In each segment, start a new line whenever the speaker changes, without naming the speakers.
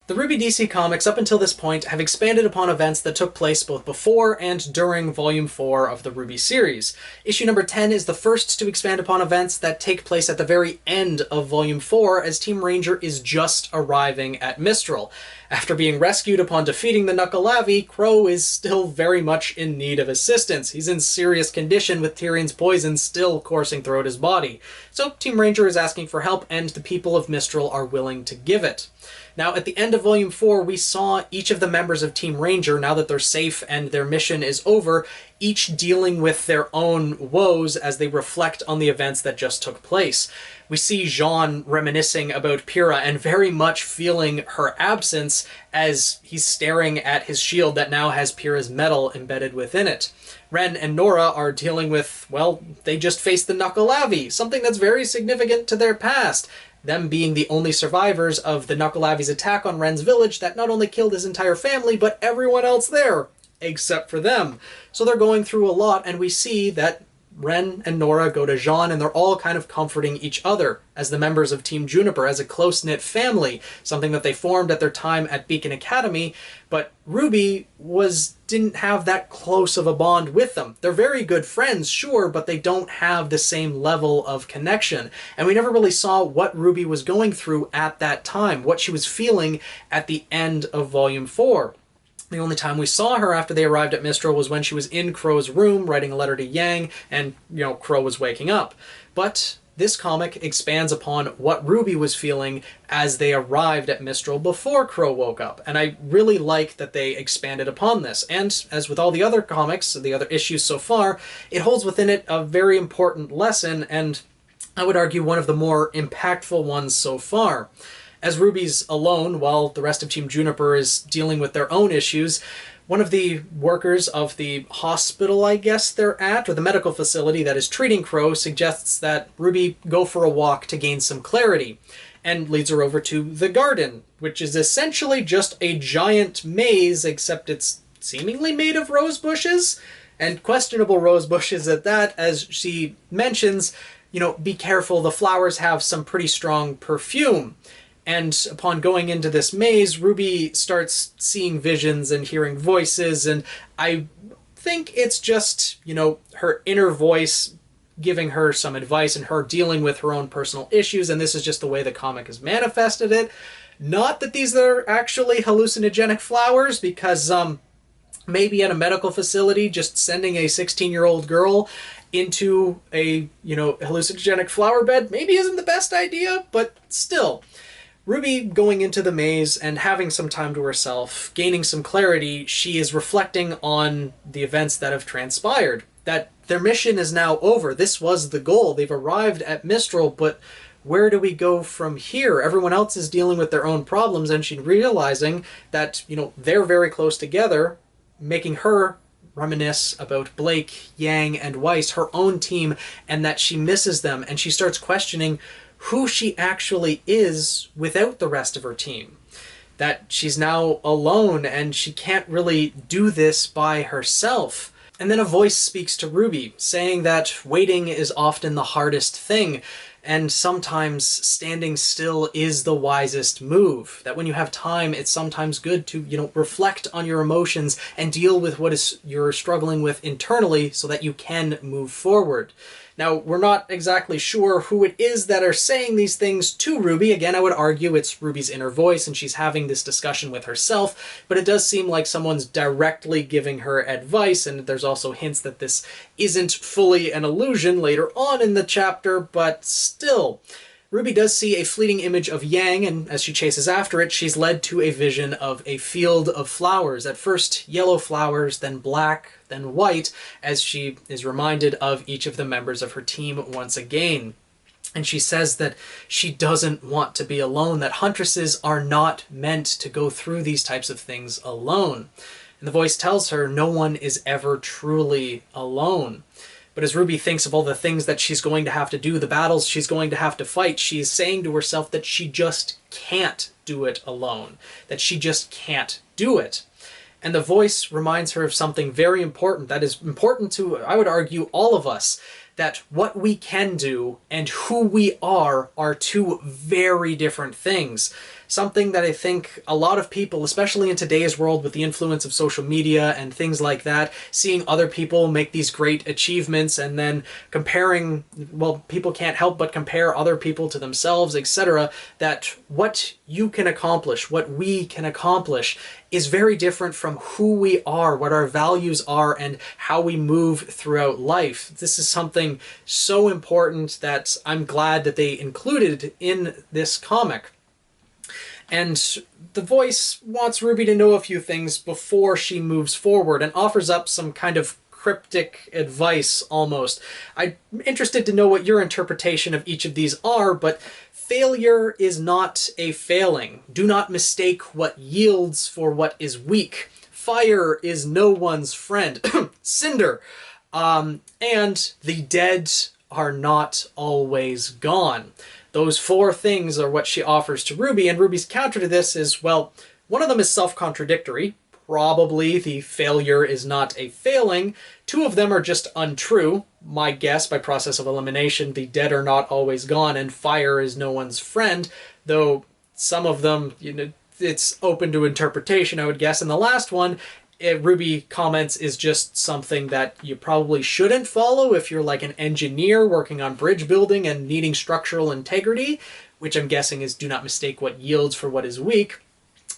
The RWBY DC Comics, up until this point, have expanded upon events that took place both before and during Volume 4 of the RWBY series. Issue number 10 is the first to expand upon events that take place at the very end of Volume 4, as Team Ranger is just arriving at Mistral. After being rescued upon defeating the Nuckelavee, Crow is still very much in need of assistance. He's in serious condition with Tyrion's poison still coursing throughout his body. So Team Ranger is asking for help, and the people of Mistral are willing to give it. Now, at the end of Volume 4, we saw each of the members of Team Ranger, now that they're safe and their mission is over, each dealing with their own woes as they reflect on the events that just took place. We see Jaune reminiscing about Pyrrha and very much feeling her absence as he's staring at his shield that now has Pyrrha's metal embedded within it. Ren and Nora are dealing with, well, they just faced the Nuckelavee, something that's very significant to their past. Them being the only survivors of the Nuckelavee's attack on Ren's village that not only killed his entire family, but everyone else there, except for them. So they're going through a lot, and we see that Ren and Nora go to Jaune, and they're all kind of comforting each other as the members of Team Juniper, as a close-knit family, something that they formed at their time at Beacon Academy, but RWBY didn't have that close of a bond with them. They're very good friends, sure, but they don't have the same level of connection. And we never really saw what RWBY was going through at that time, what she was feeling at the end of Volume 4. The only time we saw her after they arrived at Mistral was when she was in Crow's room writing a letter to Yang, and, Crow was waking up. But this comic expands upon what RWBY was feeling as they arrived at Mistral before Crow woke up, and I really like that they expanded upon this. And as with all the other comics, the other issues so far, it holds within it a very important lesson, and I would argue one of the more impactful ones so far. As RWBY's alone, while the rest of Team Juniper is dealing with their own issues, one of the workers of the hospital, I guess they're at, or the medical facility that is treating Crow, suggests that RWBY go for a walk to gain some clarity, and leads her over to the garden, which is essentially just a giant maze, except it's seemingly made of rose bushes, and questionable rose bushes at that, as she mentions, be careful, the flowers have some pretty strong perfume. And upon going into this maze, RWBY starts seeing visions and hearing voices, and I think it's just, her inner voice giving her some advice and her dealing with her own personal issues, and this is just the way the comic has manifested it. Not that these are actually hallucinogenic flowers, because maybe at a medical facility, just sending a 16-year-old girl into a, hallucinogenic flower bed maybe isn't the best idea, but still. RWBY going into the maze and having some time to herself, gaining some clarity, she is reflecting on the events that have transpired. That their mission is now over. This was the goal. They've arrived at Mistral, but where do we go from here? Everyone else is dealing with their own problems, and she's realizing that, they're very close together, making her reminisce about Blake, Yang, and Weiss, her own team, and that she misses them, and she starts questioning who she actually is without the rest of her team. That she's now alone and she can't really do this by herself. And then a voice speaks to RWBY, saying that waiting is often the hardest thing, and sometimes standing still is the wisest move. That when you have time, it's sometimes good to, reflect on your emotions and deal with what you're struggling with internally so that you can move forward. Now, we're not exactly sure who it is that are saying these things to RWBY. Again, I would argue it's RWBY's inner voice and she's having this discussion with herself, but it does seem like someone's directly giving her advice, and there's also hints that this isn't fully an illusion later on in the chapter, but still. RWBY does see a fleeting image of Yang, and as she chases after it, she's led to a vision of a field of flowers. At first yellow flowers, then black, then white, as she is reminded of each of the members of her team once again. And she says that she doesn't want to be alone, that huntresses are not meant to go through these types of things alone. And the voice tells her no one is ever truly alone. But as RWBY thinks of all the things that she's going to have to do, the battles she's going to have to fight, she's saying to herself that she just can't do it alone, that she just can't do it. And the voice reminds her of something very important that is important to, I would argue, all of us, that what we can do and who we are two very different things. something that I think a lot of people, especially in today's world with the influence of social media and things like that, seeing other people make these great achievements and then comparing, well, people can't help but compare other people to themselves, etc., that what you can accomplish, what we can accomplish, is very different from who we are, what our values are, and how we move throughout life. This is something so important that I'm glad that they included in this comic. And the voice wants RWBY to know a few things before she moves forward and offers up some kind of cryptic advice almost. I'm interested to know what your interpretation of each of these are, but failure is not a failing. Do not mistake what yields for what is weak. Fire is no one's friend. Cinder. And the dead are not always gone. Those four things are what she offers to RWBY, and RWBY's counter to this is, well, one of them is self-contradictory. Probably the failure is not a failing. Two of them are just untrue. My guess, by process of elimination, the dead are not always gone, and fire is no one's friend, though some of them, you know, it's open to interpretation, I would guess. And the last one, RWBY comments, is just something that you probably shouldn't follow if you're like an engineer working on bridge building and needing structural integrity, which I'm guessing is do not mistake what yields for what is weak.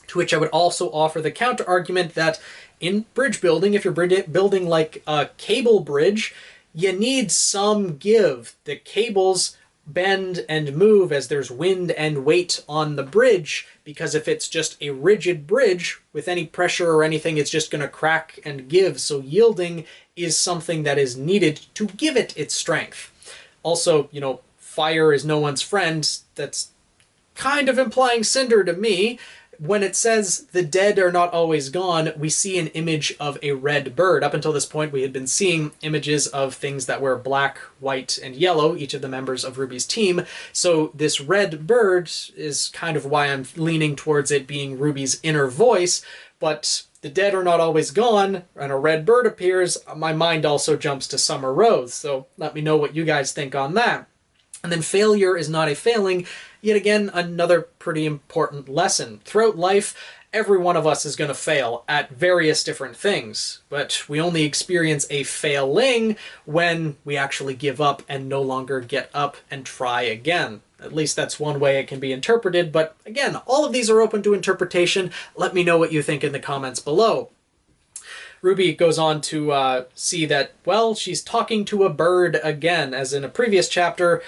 To which I would also offer the counter argument that in bridge building, if you're building like a cable bridge, you need some give. The cables bend and move as there's wind and weight on the bridge, because if it's just a rigid bridge with any pressure or anything, it's just going to crack and give. So yielding is something that is needed to give it its strength. Also, you know, fire is no one's friend. That's kind of implying cinder to me. When it says the dead are not always gone, we see an image of a red bird. Up until this point, we had been seeing images of things that were black, white, and yellow, each of the members of RWBY's team. So this red bird is kind of why I'm leaning towards it being RWBY's inner voice. But the dead are not always gone, and a red bird appears. My mind also jumps to Summer Rose. So let me know what you guys think on that. And then failure is not a failing. Yet again, another pretty important lesson. Throughout life, every one of us is going to fail at various different things, but we only experience a failing when we actually give up and no longer get up and try again. At least that's one way it can be interpreted, but again, all of these are open to interpretation. Let me know what you think in the comments below. RWBY goes on to see that, well, she's talking to a bird again, as in a previous chapter,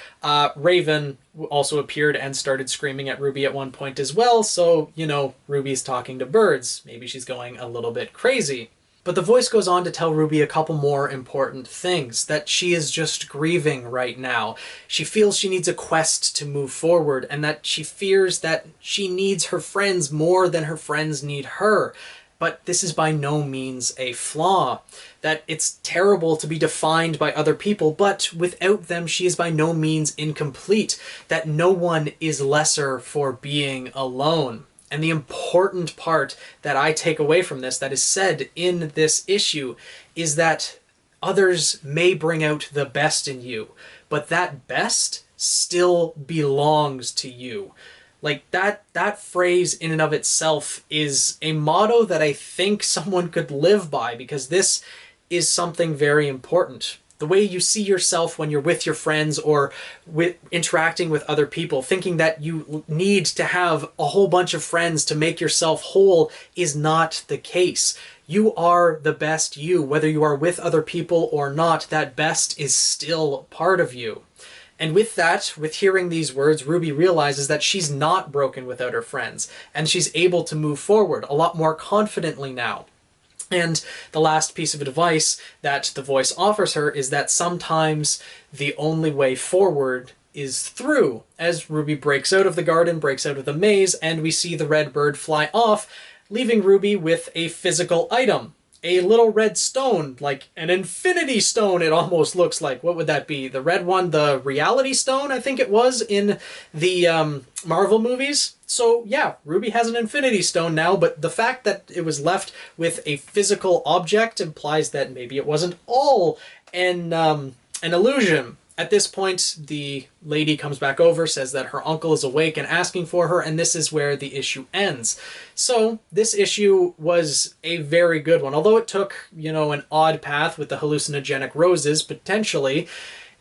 Raven also appeared and started screaming at RWBY at one point as well, so, you know, RWBY's talking to birds. Maybe she's going a little bit crazy. But the voice goes on to tell RWBY a couple more important things, that she is just grieving right now. She feels she needs a quest to move forward, and that she fears that she needs her friends more than her friends need her. But this is by no means a flaw. That it's terrible to be defined by other people, but without them she is by no means incomplete. That no one is lesser for being alone. And the important part that I take away from this, that is said in this issue, is that others may bring out the best in you, but that best still belongs to you. Like, that phrase in and of itself is a motto that I think someone could live by, because this is something very important. The way you see yourself when you're with your friends or interacting with other people, thinking that you need to have a whole bunch of friends to make yourself whole, is not the case. You are the best you. Whether you are with other people or not, that best is still part of you. And with that, with hearing these words, RWBY realizes that she's not broken without her friends, and she's able to move forward a lot more confidently now. And the last piece of advice that the voice offers her is that sometimes the only way forward is through, as RWBY breaks out of the garden, breaks out of the maze, and we see the red bird fly off, leaving RWBY with a physical item. A little red stone, like an infinity stone it almost looks like. What would that be? The red one, the reality stone, I think it was, in the Marvel movies. So yeah, RWBY has an infinity stone now, but the fact that it was left with a physical object implies that maybe it wasn't all an illusion. At this point, the lady comes back over, says that her uncle is awake and asking for her, and this is where the issue ends. So this issue was a very good one. Although it took, an odd path with the hallucinogenic roses, potentially,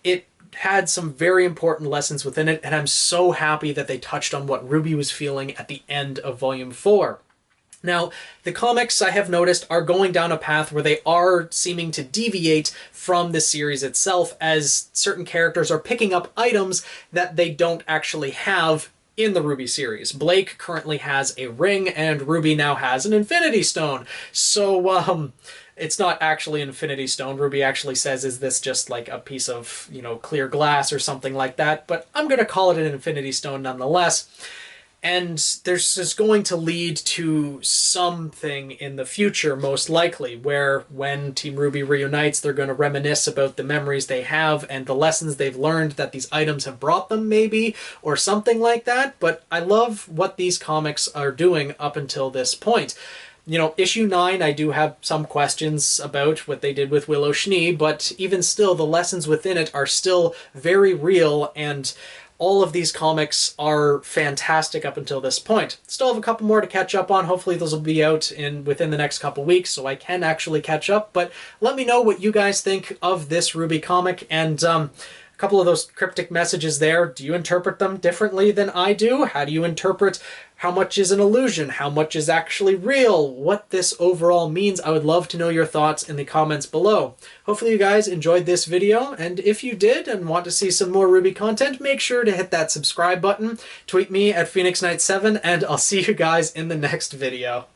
it had some very important lessons within it, and I'm so happy that they touched on what RWBY was feeling at the end of Volume 4. Now, the comics, I have noticed, are going down a path where they are seeming to deviate from the series itself, as certain characters are picking up items that they don't actually have in the RWBY series. Blake currently has a ring, and RWBY now has an Infinity Stone. So, it's not actually an Infinity Stone. RWBY actually says, is this just like a piece of, clear glass or something like that? But I'm going to call it an Infinity Stone nonetheless. And this is going to lead to something in the future, most likely, where when Team RWBY reunites, they're going to reminisce about the memories they have and the lessons they've learned that these items have brought them, maybe, or something like that. But I love what these comics are doing up until this point. Issue 9, I do have some questions about what they did with Willow Schnee, but even still, the lessons within it are still very real, and all of these comics are fantastic up until this point. Still have a couple more to catch up on. Hopefully those will be out within the next couple weeks so I can actually catch up. But let me know what you guys think of this RWBY comic, and a couple of those cryptic messages there. Do you interpret them differently than I do? How do you interpret how much is an illusion? How much is actually real? What this overall means? I would love to know your thoughts in the comments below. Hopefully you guys enjoyed this video, and if you did and want to see some more RWBY content, make sure to hit that subscribe button, tweet me at PhoenixKnight7, and I'll see you guys in the next video.